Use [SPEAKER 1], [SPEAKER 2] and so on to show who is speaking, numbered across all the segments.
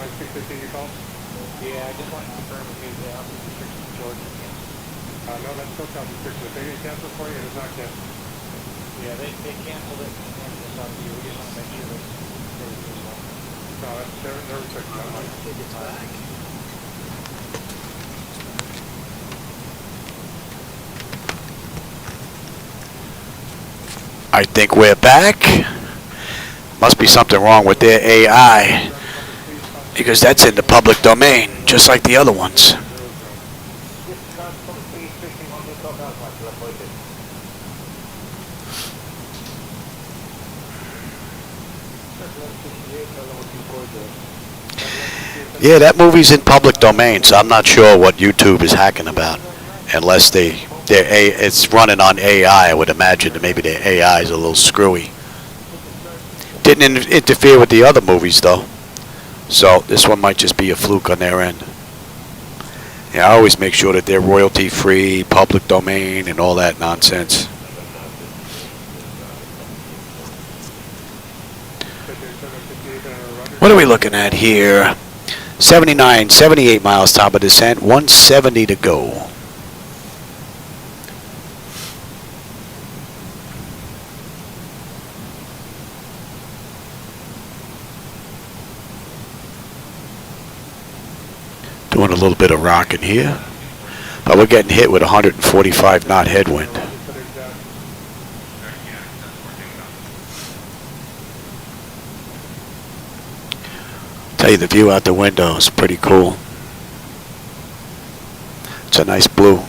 [SPEAKER 1] 2615 you called?
[SPEAKER 2] Yeah, I just wanted to confirm if you have restrictions to Georgia.
[SPEAKER 1] No, that's still counts restriction. If they didn't cancel for you, it's not canceled.
[SPEAKER 2] Yeah, they canceled it and just up to you. We just want to make sure that they were as well.
[SPEAKER 1] No, that's their restriction.
[SPEAKER 3] I want to take it back.
[SPEAKER 4] I think we're back. Must be something wrong with their AI, because that's in the public domain, just like the other ones. Yeah, that movie's in public domain, so I'm not sure what YouTube is hacking about, unless it's running on AI. I would imagine that maybe their AI is a little screwy. Didn't interfere with the other movies though, so this one might just be a fluke on their end. Yeah, I always make sure that they're royalty-free, public domain, and all that nonsense. What are we looking at here? 79, 78 miles top of descent, 170 to go. Doing a little bit of rocking here, but we're getting hit with 145 knot headwind. Tell you, the view out the window is pretty cool. It's a nice blue.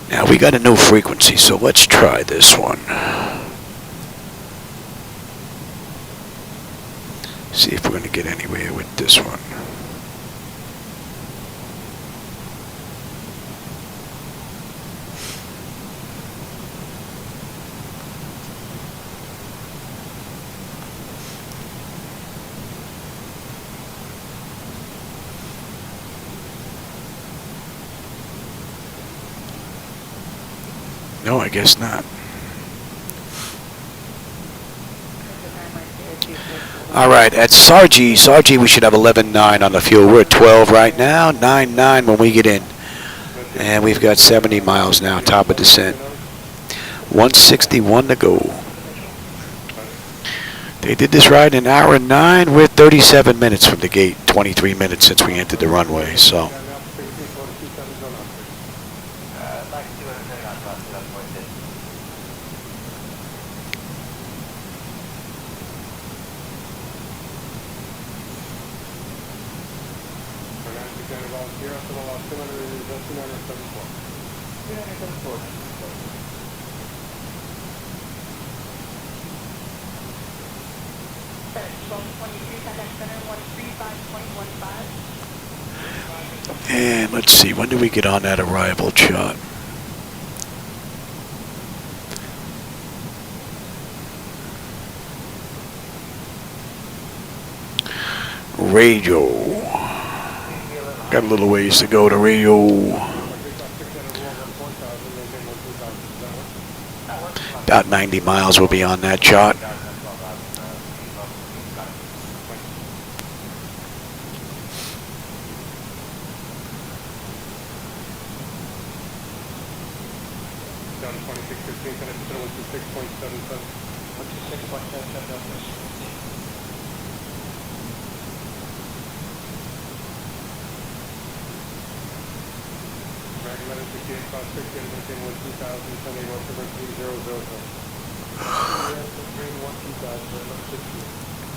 [SPEAKER 4] Now we got a new frequency, so let's try this one. See if we're going to get anywhere with this one. No, I guess not. All right, at Sargi, we should have 11.9 on the fuel. We're at 12 right now, 9.9 when we get in. And we've got 70 miles now, top of descent. 161 to go. They did this ride in an hour and 9. We're 37 minutes from the gate, 23 minutes since we entered the runway, so. And let's see, when do we get on that arrival chart? RAYJOS. Got a little ways to go to RAYJOS. About 90 miles will be on that chart.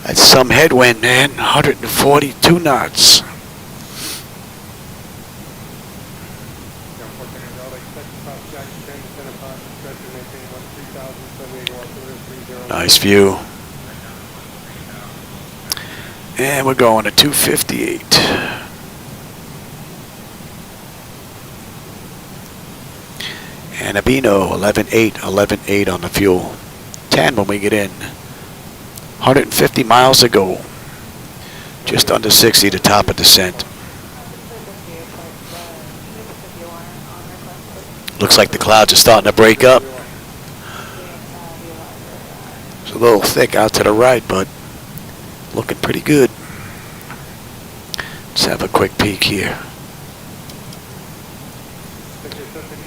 [SPEAKER 4] That's some headwind, man. 142 knots. Nice view. And we're going to 258. And Abino, 11.8, 11.8 on the fuel. 10 when we get in. 150 miles to go. Just under 60 to top of descent. Looks like the clouds are starting to break up. It's a little thick out to the right, but looking pretty good. Let's have a quick peek here.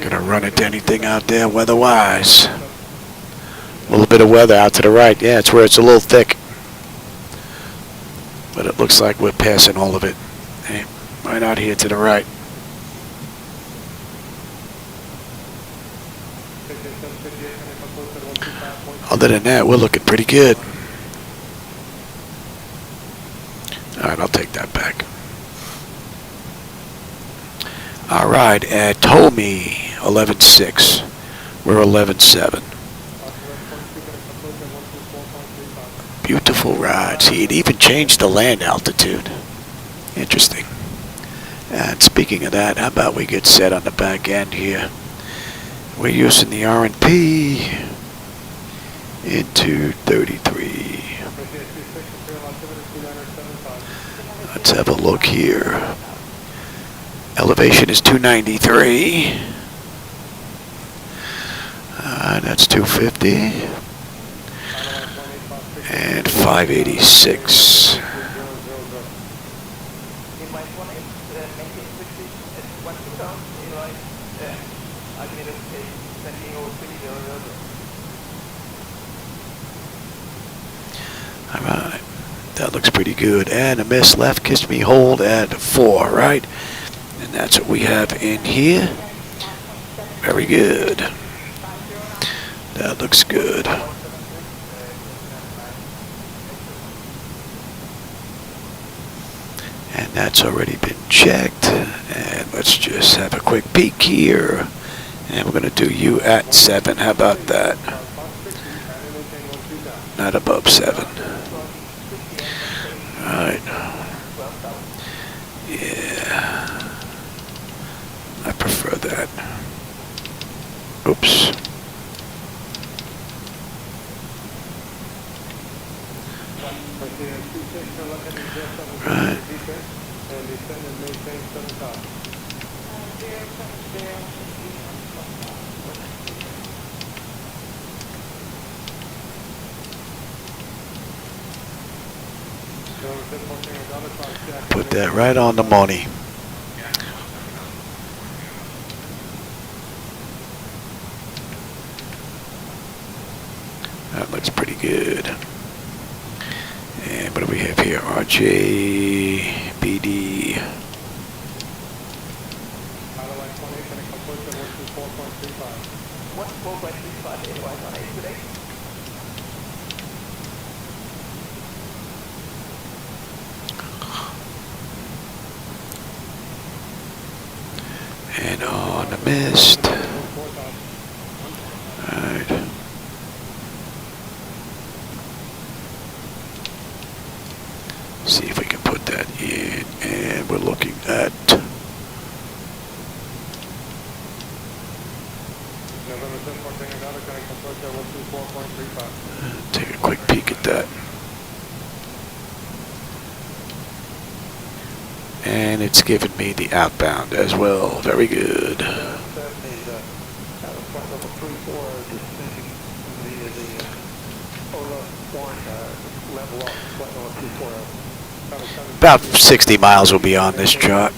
[SPEAKER 4] Gonna run into anything out there weather-wise. A little bit of weather out to the right. Yeah, it's where it's a little thick. But it looks like we're passing all of it. Hey, right out here to the right. Other than that, we're looking pretty good. All right, I'll take that back. All right, at Tomi, 11.6. We're 11.7. Beautiful ride. See, it even changed the land altitude. Interesting. And speaking of that, how about we get set on the back end here? We're using the R&P into 33. Let's have a look here. Elevation is 293. That's 250. And 586. Alright, that looks pretty good. And a miss left kissed me hold at 4, right? And that's what we have in here. Very good. That looks good. And that's already been checked. And let's just have a quick peek here. And we're going to do you at 7. How about that? Not above 7. Alright. Yeah. I prefer that. Oops. Right. Put that right on the money. That looks pretty good. And what do we have here? RJBD. And on the mist. Alright. See if we can put that in. And we're looking at take a quick peek at that. And it's giving me the outbound as well. Very good. About 60 miles will be on this chart.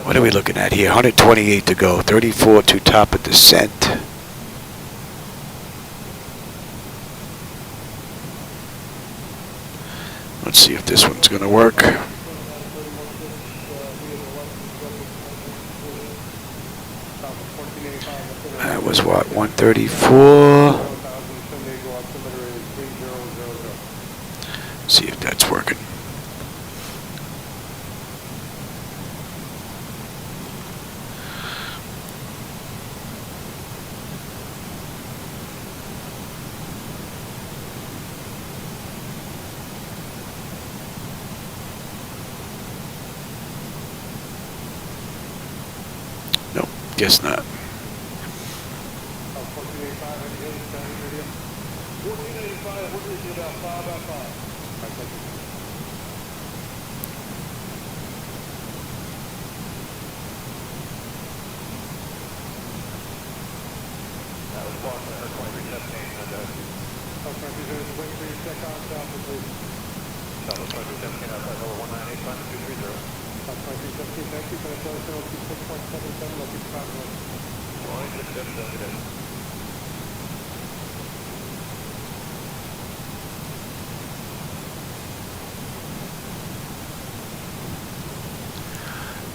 [SPEAKER 4] What are we looking at here? 128 to go. 34 to top of descent. Let's see if this one's going to work. That was what, 134? See if that's working. Nope, guess not.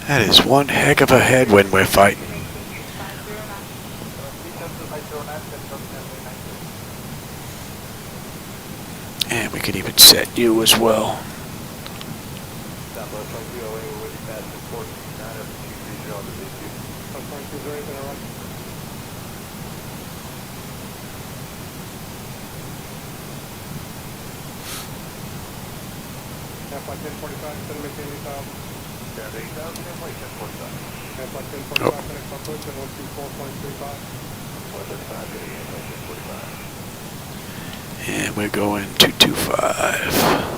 [SPEAKER 4] That is one heck of a headwind we're fighting. And we could even set you as well. And we're going 225.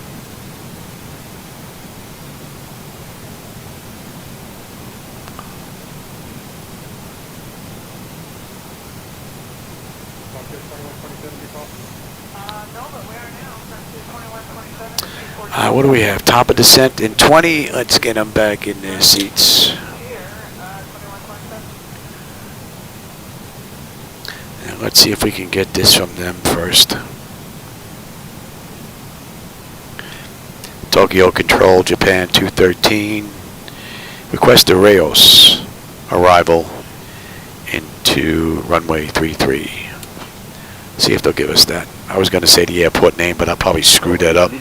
[SPEAKER 4] What do we have? Top of descent in 20. Let's get them back in their seats. And let's see if we can get this from them first. Tokyo Control, Japan 213. Request a RAYJOS arrival into runway 33. See if they'll give us that. I was going to say the airport name, but I'll probably screw that up.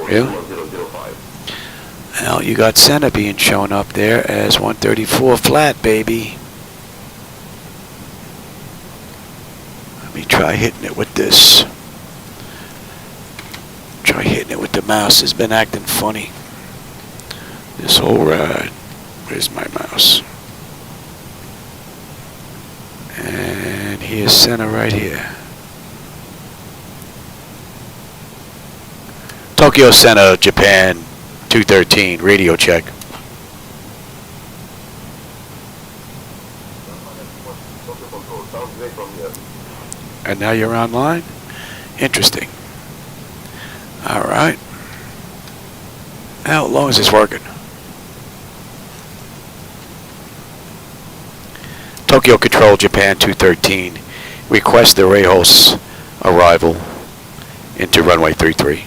[SPEAKER 4] Yeah? Well, you got center being shown up there as 134 flat, baby. Let me try hitting it with this. Try hitting it with the mouse. It's been acting funny this whole ride. Where's my mouse? And here's center right here. Tokyo Center, Japan 213, radio check. And now you're online? Interesting. Alright. How long is this working? Tokyo Control, Japan 213. Request the RAYJOS arrival into runway 33.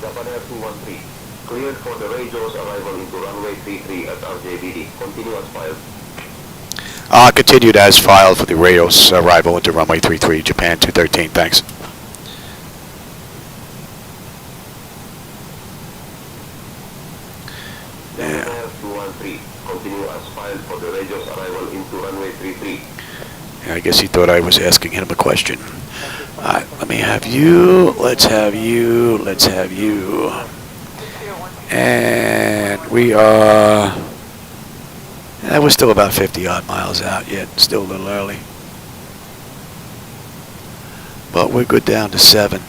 [SPEAKER 3] Japan Air 213. Cleared for the RAYJOS arrival into runway 33 at RJBD. Continue as filed.
[SPEAKER 4] Continued as filed for the RAYJOS arrival into runway 33, Japan 213. Thanks.
[SPEAKER 3] Japan Air 213. Continue as filed for the RAYJOS arrival into runway 33.
[SPEAKER 4] I guess he thought I was asking him a question. Alright, let me have you. Let's have you. Let's have you. And we are... we're still about 50 odd miles out yet. Still a little early. But we're good down to 7.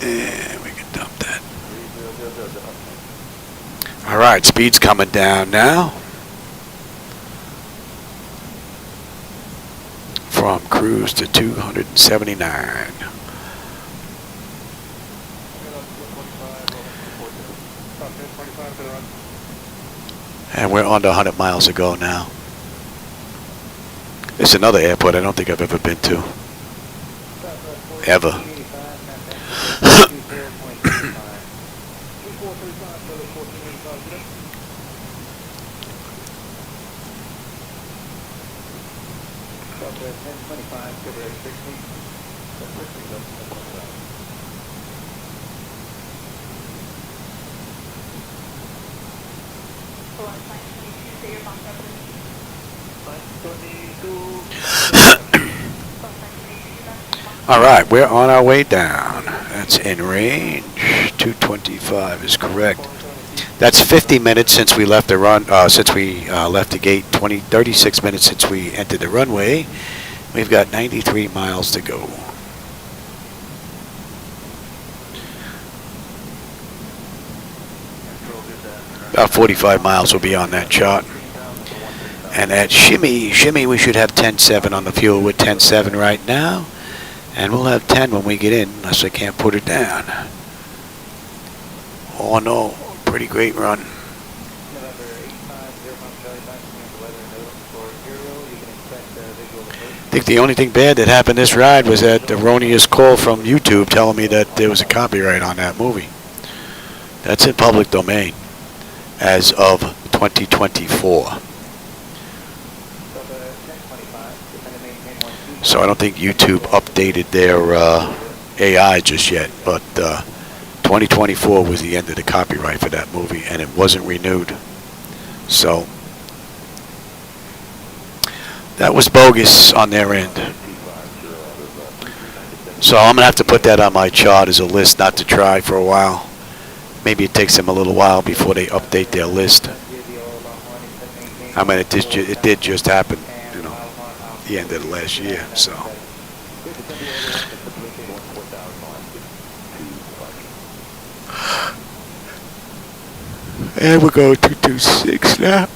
[SPEAKER 4] And we can dump that. Alright, speed's coming down now. From cruise to 279. And we're under 100 miles to go now. It's another airport I don't think I've ever been to. Ever. All right, we're on our way down. That's in range. 225 is correct. That's 50 minutes since we left the left the gate. 36 minutes since we entered the runway. We've got 93 miles to go. About 45 miles will be on that chart. And at shimmy, we should have 10.7 on the fuel. We're 10.7 right now. And we'll have 10 when we get in, unless I can't put it down. Oh no, pretty great run. I think the only thing bad that happened this ride was that erroneous call from YouTube telling me that there was a copyright on that movie. That's in public domain as of 2024. So I don't think YouTube updated their AI just yet, but 2024 was the end of the copyright for that movie, and it wasn't renewed. So that was bogus on their end. So I'm going to have to put that on my chart as a list not to try for a while. Maybe it takes them a little while before they update their list. I mean, it did just happen, you know, the end of the last year, so. And we're going 226 now.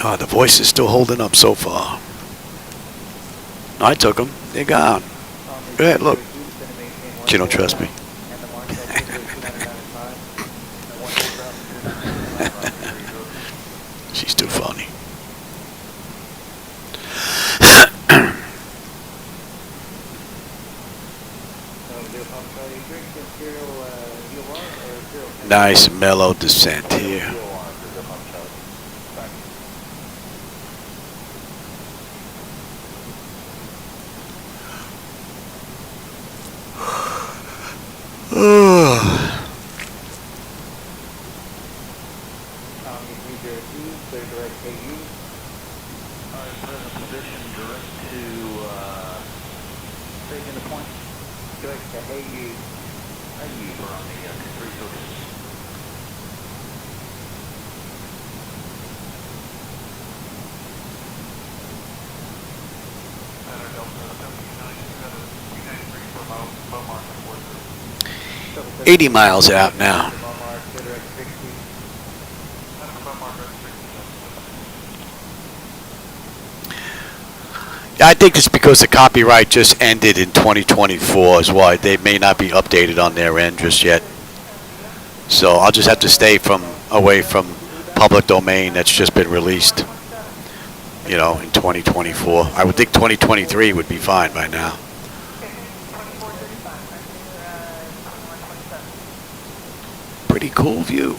[SPEAKER 4] Oh, the voice is still holding up so far. I took them. They're gone. Go ahead, look. You don't trust me. She's too funny. Nice mellow descent here. $80 miles out now. I think it's because the copyright just ended in 2024 is why they may not be updated on their end just yet. So I'll just have to stay away from public domain that's just been released, you know, in 2024. I would think 2023 would be fine by now. Pretty cool view.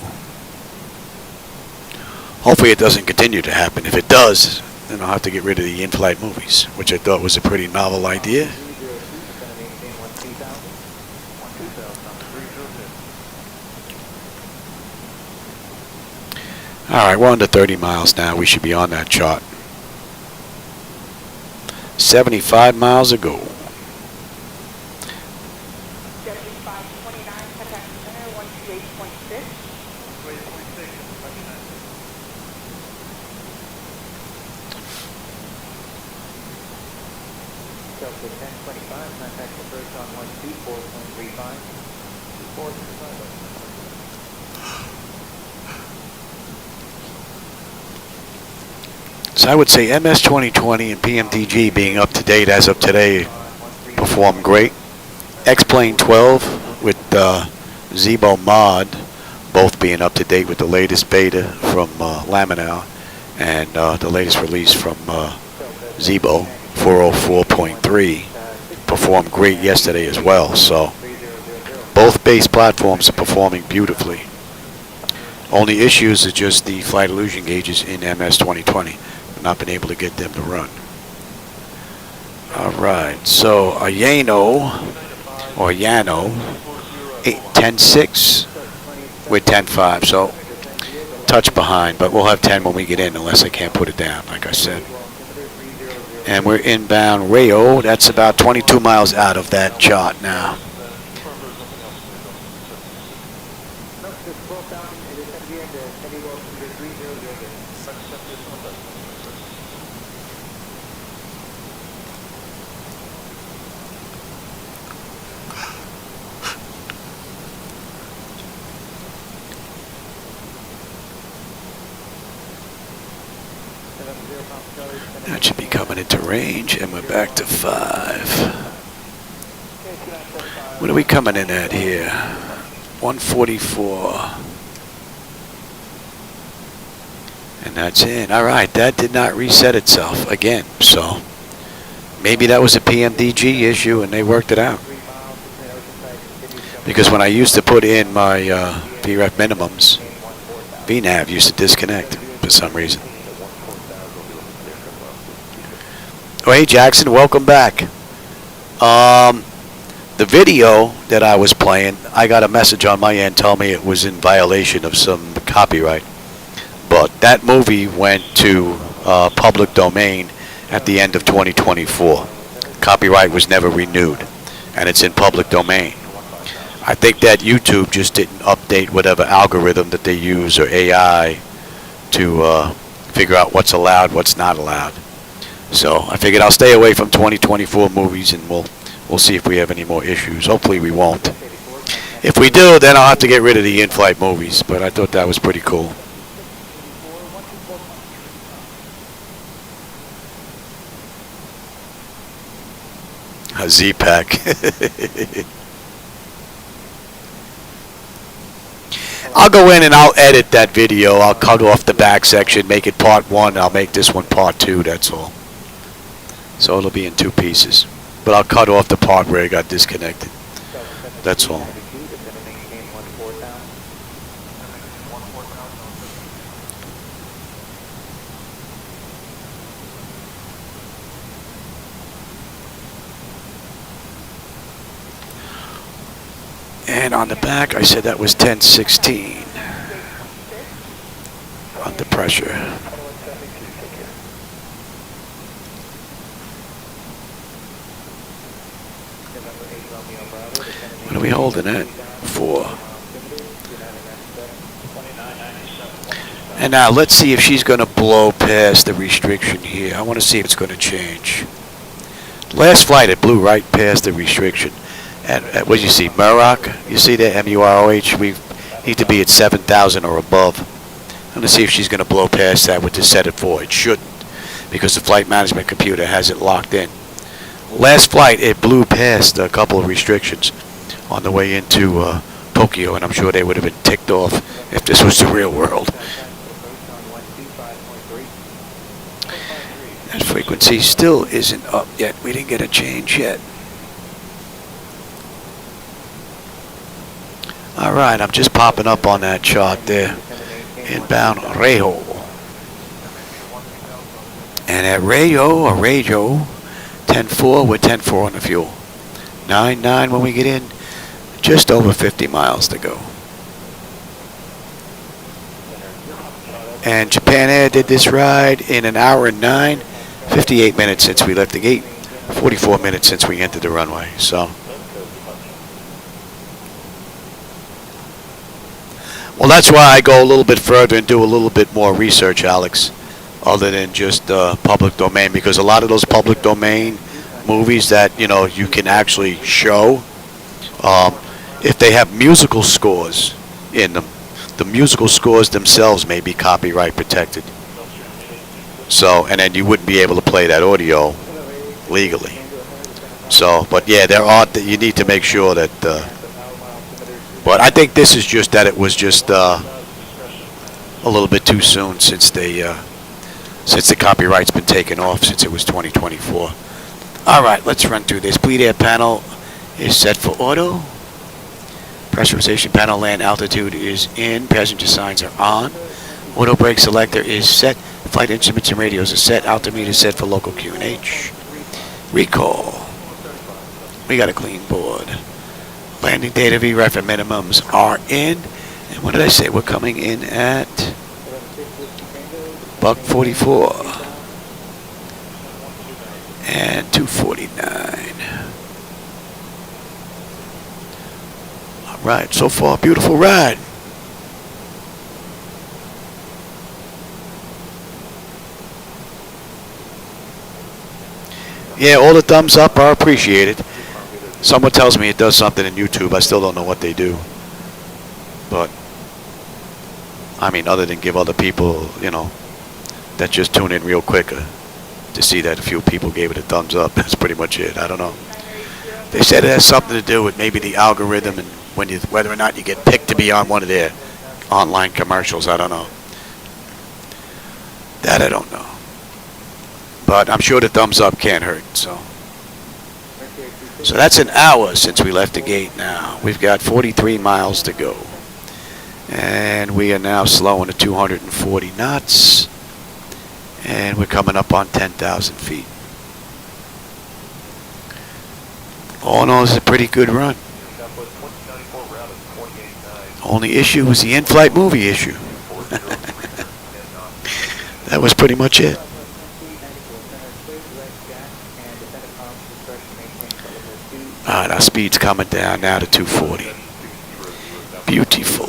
[SPEAKER 4] Hopefully it doesn't continue to happen. If it does, then I'll have to get rid of the in-flight movies, which I thought was a pretty novel idea. Alright, we're under 30 miles now. We should be on that chart. 75 miles ago. So I would say MS 2020 and PMDG being up to date as of today performed great. X-Plane 12 with Zibo Mod both being up to date with the latest beta from Laminal and the latest release from Zibo 404.3 performed great yesterday as well. So both base platforms are performing beautifully. Only issues are just the flight illusion gauges in MS 2020. Not been able to get them to run. All right, so a Yano 10.6 with 10.5. So touch behind, but we'll have 10 when we get in unless I can't put it down, like I said. And we're inbound Rayo. That's about 22 miles out of that chart now. That should be coming into range, and we're back to 5. What are we coming in at here? 144. And that's in. All right, that did not reset itself again, so maybe that was a PMDG issue and they worked it out. Because when I used to put in my VREF minimums, VNAV used to disconnect for some reason. Oh, hey, Jackson, welcome back. The video that I was playing, I got a message on my end telling me it was in violation of some copyright. But that movie went to public domain at the end of 2024. Copyright was never renewed, and it's in public domain. I think that YouTube just didn't update whatever algorithm that they use or AI to figure out what's allowed, what's not allowed. So I figured I'll stay away from 2024 movies, and we'll see if we have any more issues. Hopefully we won't. If we do, then I'll have to get rid of the in-flight movies, but I thought that was pretty cool. A Z-Pack. I'll go in and I'll edit that video. I'll cut off the back section, make it part 1. I'll make this one part 2, that's all. So it'll be in 2 pieces. But I'll cut off the part where it got disconnected. That's all. And on the back, I said that was 1016. Under pressure. What are we holding at? 4. And now let's see if she's going to blow past the restriction here. I want to see if it's going to change. Last flight, it blew right past the restriction. And what do you see, Muroc? You see that, M-U-R-O-H? We need to be at 7,000 or above. I'm going to see if she's going to blow past that with the set it for. It shouldn't, because the flight management computer has it locked in. Last flight, it blew past a couple of restrictions on the way into Tokyo, and I'm sure they would have been ticked off if this was the real world. That frequency still isn't up yet. We didn't get a change yet. All right, I'm just popping up on that chart there. Inbound Rayo. And at Rayo, or Rayo, 10-4 with 10-4 on the fuel. 9-9 when we get in. Just over 50 miles to go. And Japan Air did this ride in an hour and 9. 58 minutes since we left the gate. 44 minutes since we entered the runway. So. Well, that's why I go a little bit further and do a little bit more research, Alex, other than just public domain, because a lot of those public domain movies that, you know, you can actually show, if they have musical scores in them, the musical scores themselves may be copyright protected. So, and then you wouldn't be able to play that audio legally. So, but yeah, there are, you need to make sure that, but I think this is just that it was just a little bit too soon since since the copyright's been taken off since it was 2024. All right, let's run through this. Bleed air panel is set for auto. Pressurization panel land altitude is in. Passenger signs are on. Auto brake selector is set. Flight instruments and radios are set. Altimeter is set for local QNH. Recall. We got a clean board. Landing data VREF and minimums are in. And what did I say? We're coming in at Buck 44. And 249. All right, so far, beautiful ride. Yeah, all the thumbs up are appreciated. Someone tells me it does something in YouTube. I still don't know what they do. But, I mean, other than give other people, you know, that just tune in real quick to see that a few people gave it a thumbs up. That's pretty much it. I don't know. They said it has something to do with maybe the algorithm and when you, whether or not you get picked to be on one of their online commercials. I don't know. That I don't know. But I'm sure the thumbs up can't hurt. So that's an hour since we left the gate now. We've got 43 miles to go. And we are now slowing to 240 knots. And we're coming up on 10,000 feet. All in all, it's a pretty good run. Only issue was the in-flight movie issue. That was pretty much it. Alright, our speed's coming down now to 240. Beautiful.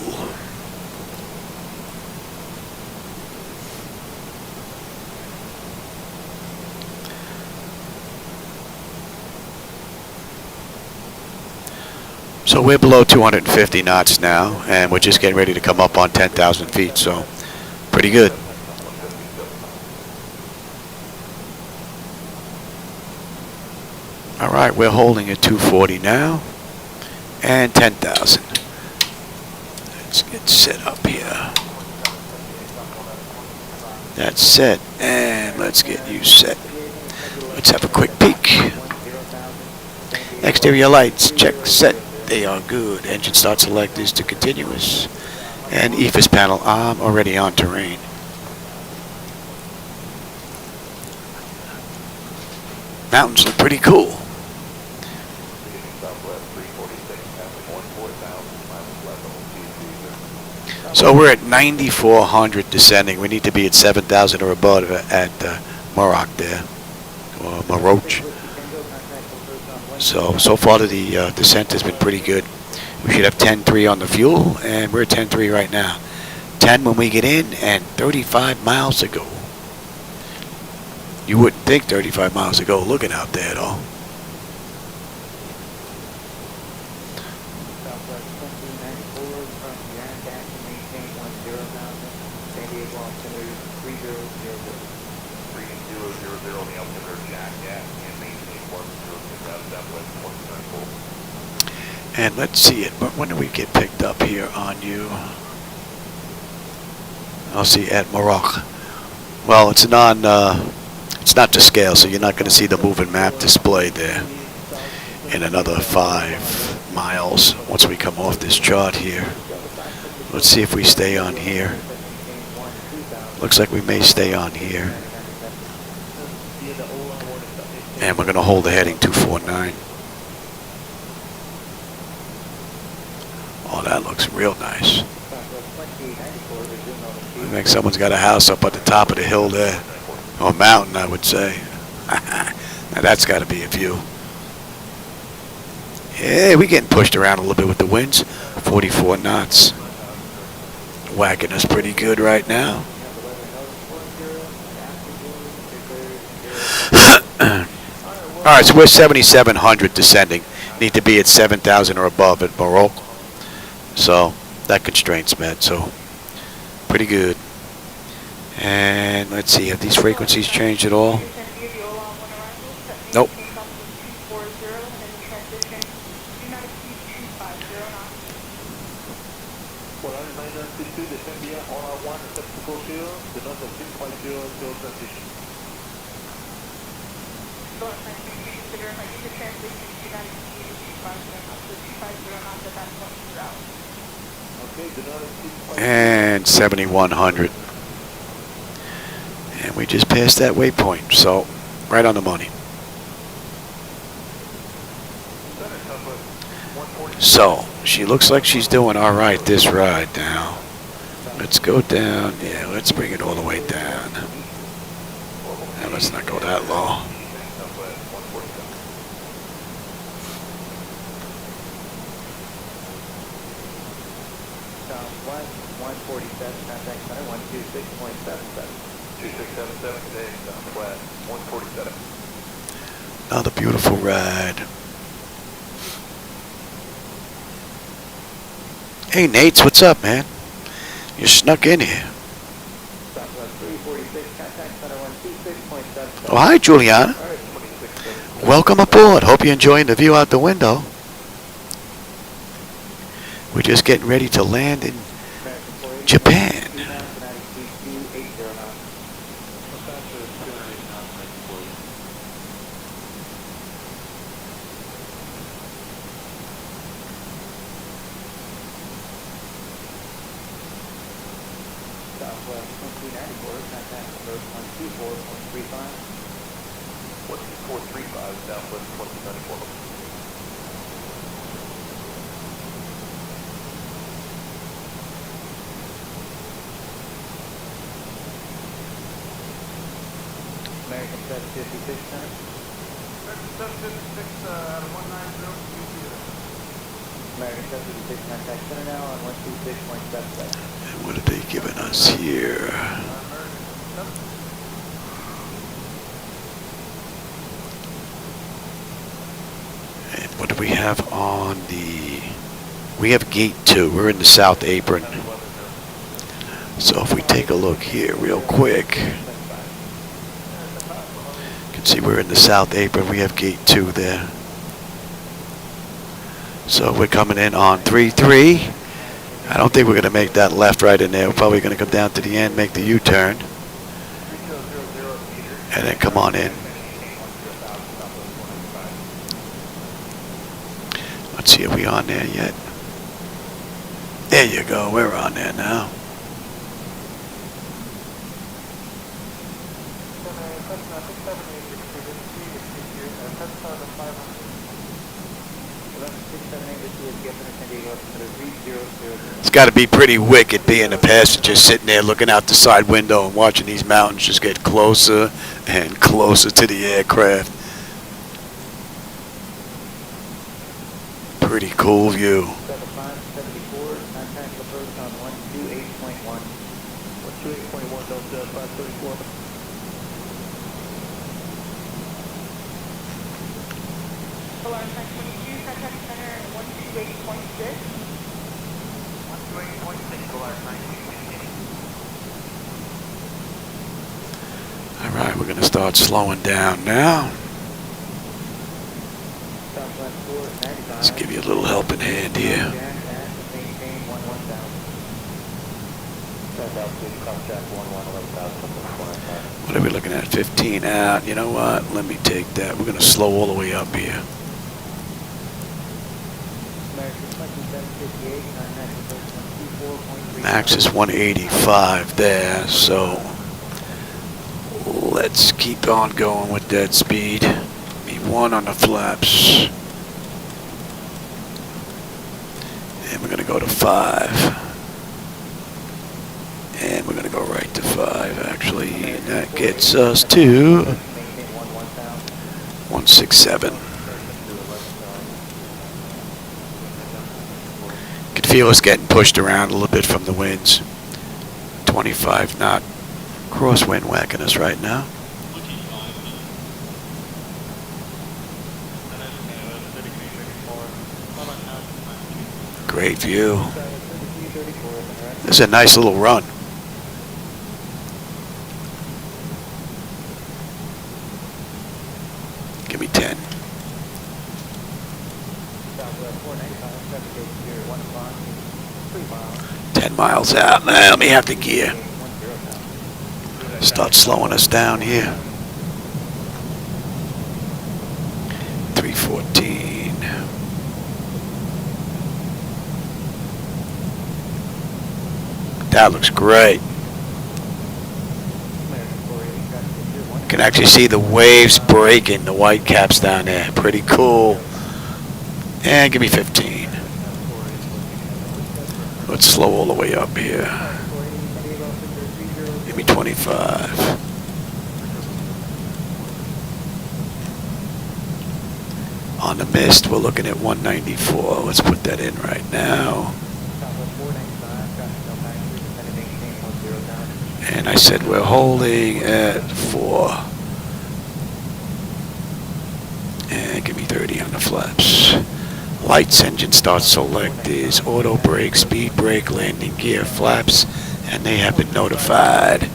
[SPEAKER 4] So we're below 250 knots now, and we're just getting ready to come up on 10,000 feet, so pretty good. All right, we're holding at 240 now, and 10,000. Let's get set up here. That's set, and let's get you set. Let's have a quick peek. Exterior lights, check, set. They are good. Engine start select is to continuous. And EFIS panel, I'm already on terrain. Mountains look pretty cool. So we're at 9,400 descending. We need to be at 7,000 or above at Morocco there, or Maroc. So far the descent has been pretty good. We should have 10.3 on the fuel, and we're at 10.3 right now. 10 when we get in, and 35 miles to go. You wouldn't think 35 miles to go looking out there at all. And let's see it. But when do we get picked up here on you? I'll see at Morocco. Well, it's not to scale, so you're not going to see the moving map displayed there. In another 5 miles, once we come off this chart here. Let's see if we stay on here. Looks like we may stay on here. And we're going to hold the heading 249. Oh, that looks real nice. I think someone's got a house up at the top of the hill there. Or mountain, I would say. Now that's got to be a view. Yeah, we're getting pushed around a little bit with the winds. 44 knots. Whacking us pretty good right now. Alright, so we're 7,700 descending. Need to be at 7,000 or above at Morocco. So that constraint's met, so pretty good. And let's see, have these frequencies changed at all? Nope. And 7,100. And we just passed that waypoint, so right on the money. So she looks like she's doing all right this ride now. Let's go down. Yeah, let's bring it all the way down. And let's not go that low.
[SPEAKER 2] Southwest 147, contact center 126.77.
[SPEAKER 3] 2677 today, Southwest 147.
[SPEAKER 4] Another beautiful ride. Hey, Nates, what's up, man? You snuck in here.
[SPEAKER 2] Southwest 346, contact center 126.77.
[SPEAKER 4] Oh, hi, Juliana. Welcome aboard. Hope you're enjoying the view out the window. We're just getting ready to land in Japan.
[SPEAKER 2] Southwest 2394, contact approach 124.35.
[SPEAKER 3] 12435, Southwest 2094.
[SPEAKER 2] American 756 center.
[SPEAKER 1] American 756 out of 190.
[SPEAKER 2] American 756 contact center now on 126.77.
[SPEAKER 4] And what are they giving us here? And what do we have on the... We have gate 2. We're in the south apron. So if we take a look here real quick, you can see we're in the south apron. We have gate 2 there. So we're coming in on 3-3. I don't think we're going to make that left right in there. We're probably going to come down to the end, make the U-turn, and then come on in. Let's see, are we on there yet? There you go. We're on there now. It's got to be pretty wicked being a passenger sitting there looking out the side window and watching these mountains just get closer and closer to the aircraft. Pretty cool view.
[SPEAKER 2] 7574, contact approach on 128.1.
[SPEAKER 3] 128.1, Delta 534.
[SPEAKER 5] Alarm 922, contact center 128.6.
[SPEAKER 3] 128.6, Alarm 922.
[SPEAKER 4] All right, we're going to start slowing down now.
[SPEAKER 2] Southwest 495.
[SPEAKER 4] Let's give you a little helping hand here.
[SPEAKER 2] Jack and maintain 11,000.
[SPEAKER 3] Southwest contact 11,000.
[SPEAKER 4] What are we looking at? 15 out. You know what? Let me take that. We're going to slow all the way up here.
[SPEAKER 2] American 2758, contact approach 124.3.
[SPEAKER 4] Max is 185 there, so let's keep on going with that speed. Need 1 on the flaps. And we're going to go to 5. And we're going to go right to 5, actually. And that gets us to 167. Could feel us getting pushed around a little bit from the winds. 25 knot crosswind whacking us right now. Great view. This is a nice little run. Give me 10. 10 miles out. Now let me have the gear. Start slowing us down here. 314. That looks great. You can actually see the waves breaking, the white caps down there. Pretty cool. And give me 15. Let's slow all the way up here. 325. On the mist, we're looking at 194. Let's put that in right now. And I said we're holding at 4. And give me 30 on the flaps. Lights, engine start, select is auto brake, speed brake, landing gear, flaps, and they have been notified.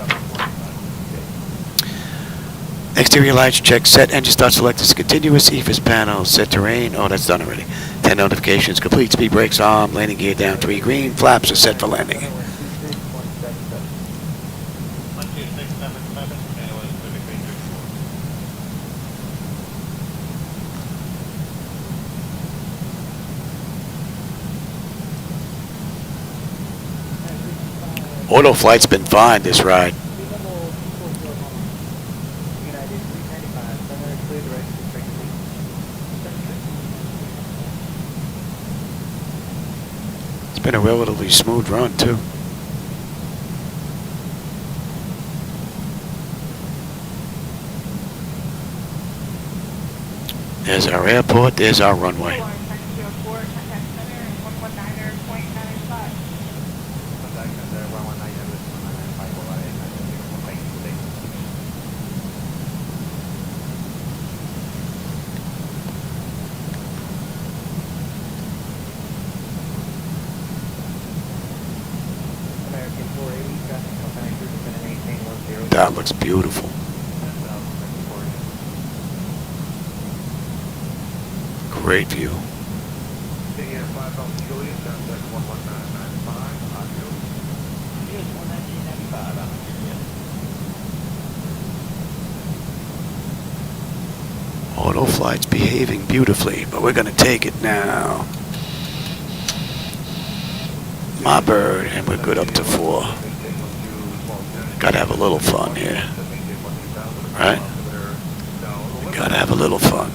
[SPEAKER 4] Exterior lights check, set, engine start, select is continuous, EFIS panel, set terrain, oh that's done already. 10 notifications complete, speed brakes on, landing gear down, 3 green, flaps are set for landing.
[SPEAKER 2] 12677, and it was Pacific 334.
[SPEAKER 4] Auto flight's been fine this ride. It's been a relatively smooth run too. There's our airport, there's our runway. That looks beautiful. Great view. Auto flight's behaving beautifully, but we're gonna take it now. My bird, and we're good up to 4. Gotta have a little fun here, right? We gotta have a little fun.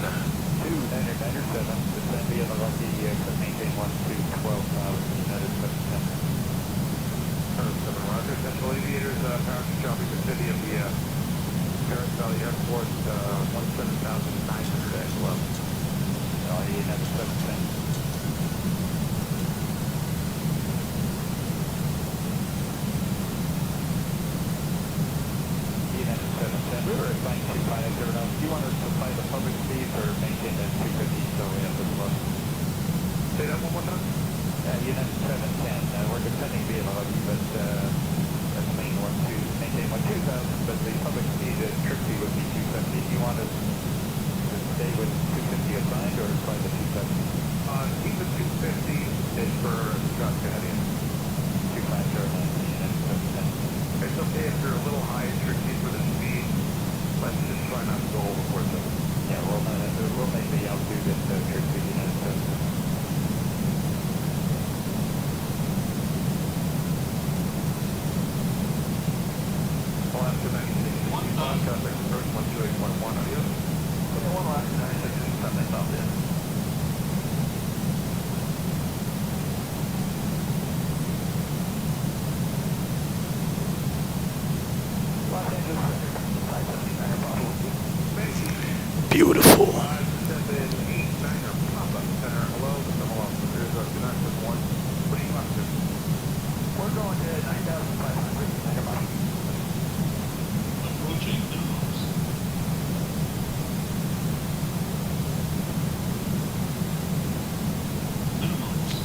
[SPEAKER 4] Beautiful.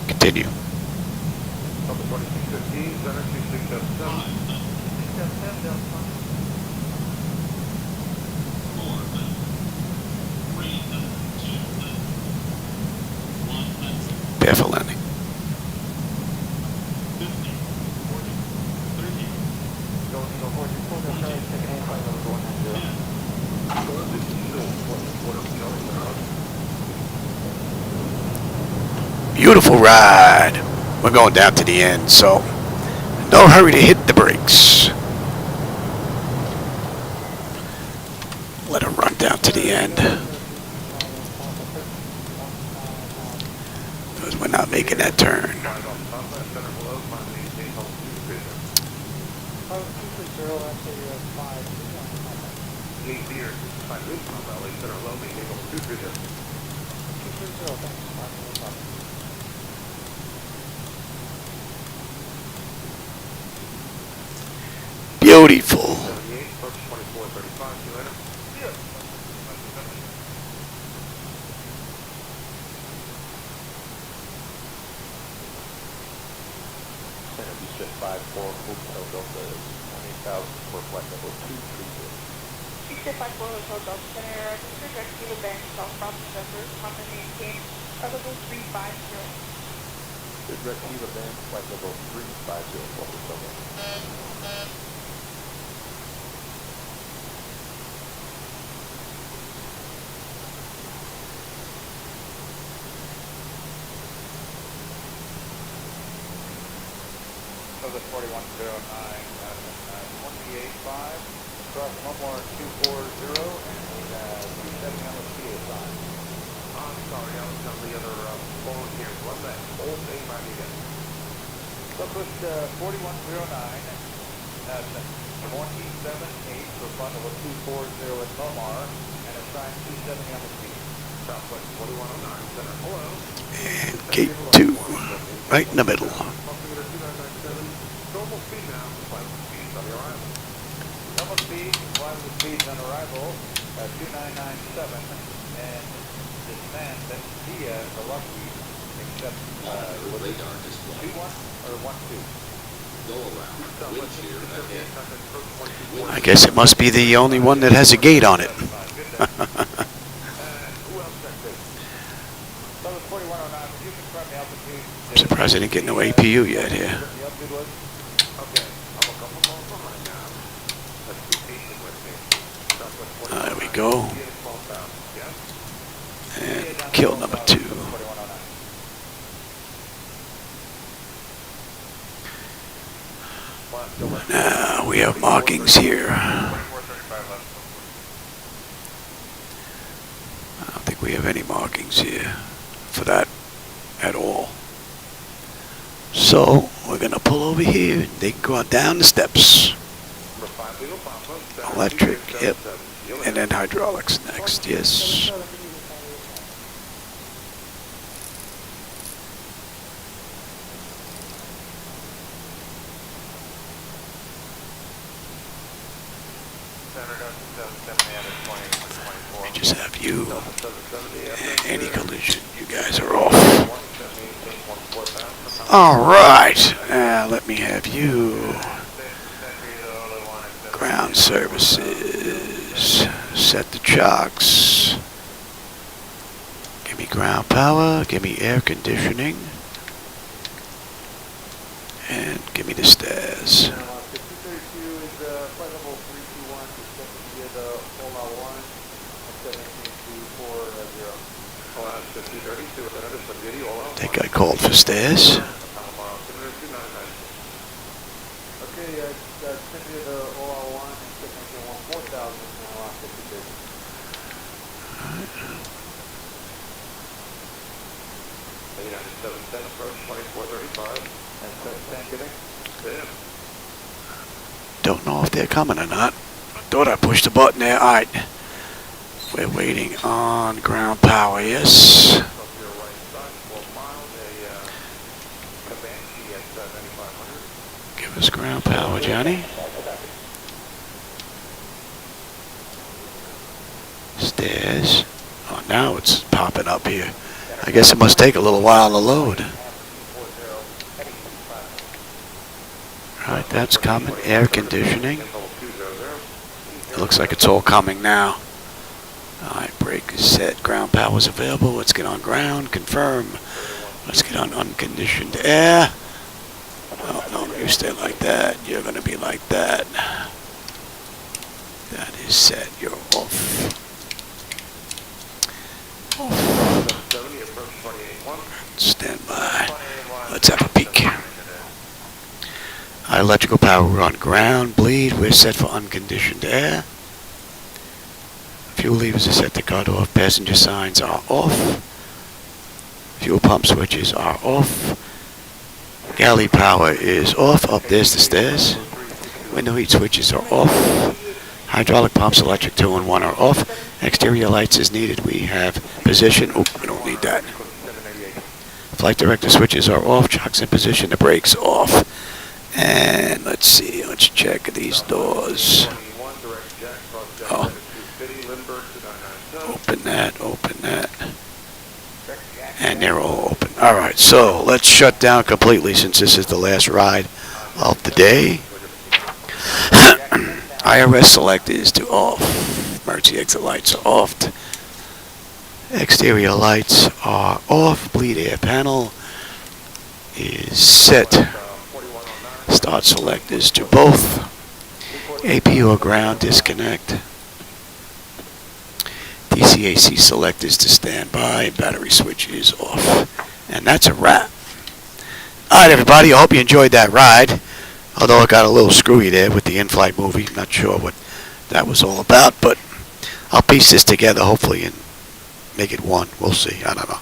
[SPEAKER 4] Continue. Prepare for landing. Beautiful ride. We're going down to the end, so no hurry to hit the brakes. Let her run down to the end. Because we're not making that turn.
[SPEAKER 1] Eight deer, 5 roof on belly, center low, being able to 230.
[SPEAKER 4] Beautiful.
[SPEAKER 1] 78, approach 2435, see you later.
[SPEAKER 2] Center Vista 54, Hotel Delta, 28,000 for flight level 230.
[SPEAKER 5] Vista 54 Hotel Delta Center, registered direct to the bank, southbound December, Honda maintain level 350.
[SPEAKER 2] Direct Kiva band, flight level 350 for Hotel Delta. The 4109, 285, across Omar 240, and we have 270 on the PA side.
[SPEAKER 1] I'm sorry, I was on the other phone here. Run that whole thing by me again.
[SPEAKER 2] So push 4109, that's 27.8 for flight level 240 at Omar, and assign 270 on the speed.
[SPEAKER 1] Southwest 4109, center, hello.
[SPEAKER 4] And gate 2, right in the middle.
[SPEAKER 1] Altimeter 2997, normal speed now, flight speeds on the arrival.
[SPEAKER 2] Normal speed, flight speeds on arrival at 2997, and descend via the Lucky, except was it 21 or 12?
[SPEAKER 4] I guess it must be the only one that has a gate on it.
[SPEAKER 1] Who else checked it?
[SPEAKER 2] So it's 4109, would you confirm the altitude?
[SPEAKER 4] I'm surprised I didn't get no APU yet here.
[SPEAKER 2] The altitude was?
[SPEAKER 1] Okay, I'm a couple miles behind now. Let's be patient with me. Southwest 4109.
[SPEAKER 4] There we go.
[SPEAKER 1] Yeah?
[SPEAKER 4] And kill number 2. Now we have markings here. I don't think we have any markings here for that at all. So we're gonna pull over here and they can go on down the steps. Electric, yep. And then hydraulics next, yes. We just have you. Any collision, you guys are off. Alright, now let me have you. Ground services. Set the chocks. Give me ground power, give me air conditioning. And give me the stairs.
[SPEAKER 2] 232 is flight level 321 to set via the Ola 1 at 1724.
[SPEAKER 1] Oh, that's 232, is that understood? Video, all out.
[SPEAKER 4] I think I called for stairs.
[SPEAKER 2] Okay, send via the Ola 1 and set 4000 now off 52.
[SPEAKER 1] 710 approach, 2435.
[SPEAKER 2] And set Thanksgiving.
[SPEAKER 1] Yeah.
[SPEAKER 4] Don't know if they're coming or not. I thought I pushed the button there. Alright. We're waiting on ground power, yes.
[SPEAKER 1] Up your right side, 12 miles, a Comanche at 9500.
[SPEAKER 4] Give us ground power, Johnny. Stairs. Oh, now it's popping up here. I guess it must take a little while to load. Alright, that's coming. Air conditioning. It looks like it's all coming now. Alright, brake is set. Ground power is available. Let's get on ground. Confirm. Let's get on unconditioned air. Oh, no, you stay like that. You're going to be like that. That is set. You're off. Off.
[SPEAKER 1] 70 approach 28.1.
[SPEAKER 4] Stand by. Let's have a peek. Our electrical power, we're on ground. Bleed, we're set for unconditioned air. Fuel levers are set to cut off. Passenger signs are off. Fuel pump switches are off. Galley power is off. Up there's the stairs. Window heat switches are off. Hydraulic pumps, electric 2 and 1 are off. Exterior lights is needed. We have position. Oop, we don't need that. Flight director switches are off. Chocks in position. The brakes off. And let's see. Let's check these doors. Oh. Open that. Open that. And they're all open. All right. So let's shut down completely since this is the last ride of the day. IRS select is to off. Emergency exit lights are off. Exterior lights are off. Bleed air panel is set. Start select is to both. AP or ground disconnect. DCAC select is to standby. Battery switch is off. And that's a wrap. Alright everybody, I hope you enjoyed that ride. Although it got a little screwy there with the in-flight movie. Not sure what that was all about, but I'll piece this together hopefully and make it one. We'll see. I don't know.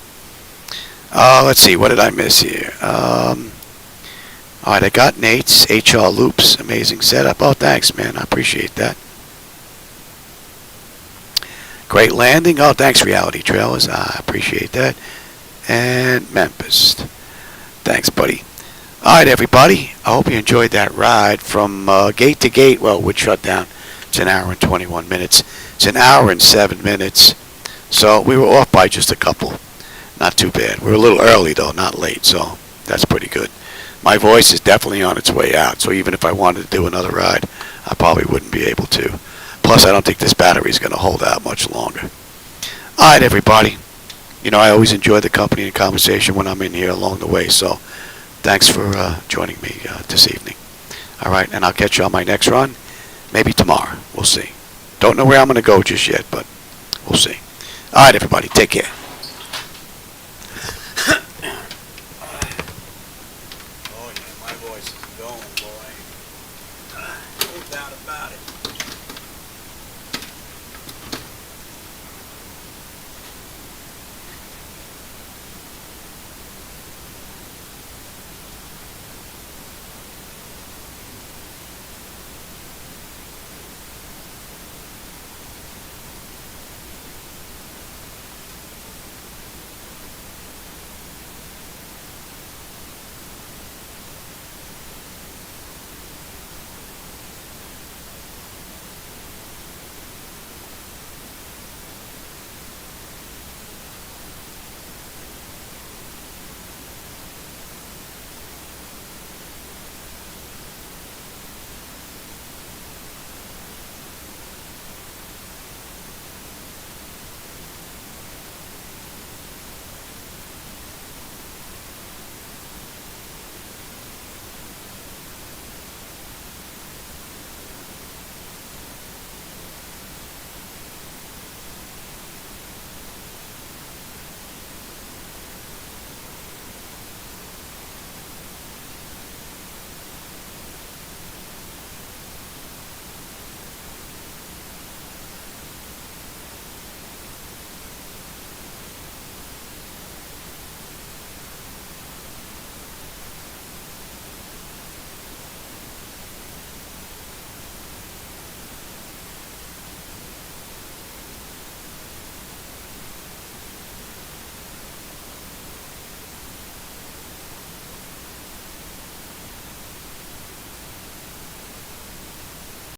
[SPEAKER 4] Let's see. What did I miss here? Alright, I got Nate's HR loops. Amazing setup. Oh, thanks, man. I appreciate that. Great landing. Oh, thanks, Reality Trailers. I appreciate that. And Memphis. Thanks, buddy. Alright, everybody. I hope you enjoyed that ride from gate to gate. Well, we'd shut down. It's an hour and 21 minutes. It's an hour and 7 minutes. So we were off by just a couple. Not too bad. We're a little early, though, not late. So that's pretty good. My voice is definitely on its way out. So even if I wanted to do another ride, I probably wouldn't be able to. Plus, I don't think this battery is going to hold out much longer. Alright, everybody. You know, I always enjoy the company and conversation when I'm in here along the way. So thanks for joining me this evening. Alright, and I'll catch you on my next run. Maybe tomorrow. We'll see. Don't know where I'm going to go just yet, but we'll see. Alright, everybody. Take care.